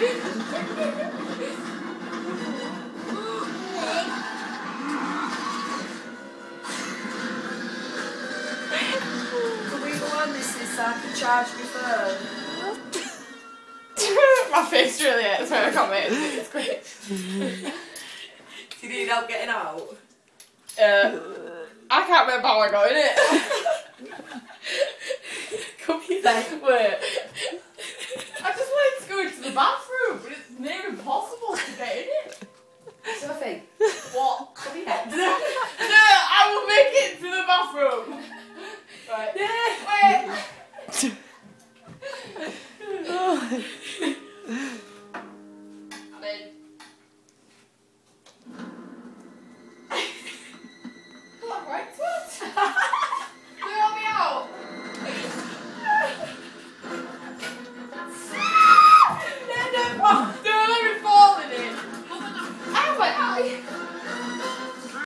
Can we go on this so I can charge my phone? My face really hurts when I come in. It's great. Do you need help getting out? I can't remember how I got in it. Come here. Wait. I just wanted to go into the bathroom, but it's near impossible to get in it. Sophie. What? Come here. No, I will make it to the bathroom. Right. Wait. I'm in. Come on, right, Twat. Let me out. No, don't let me fall in it. Ow, my eye.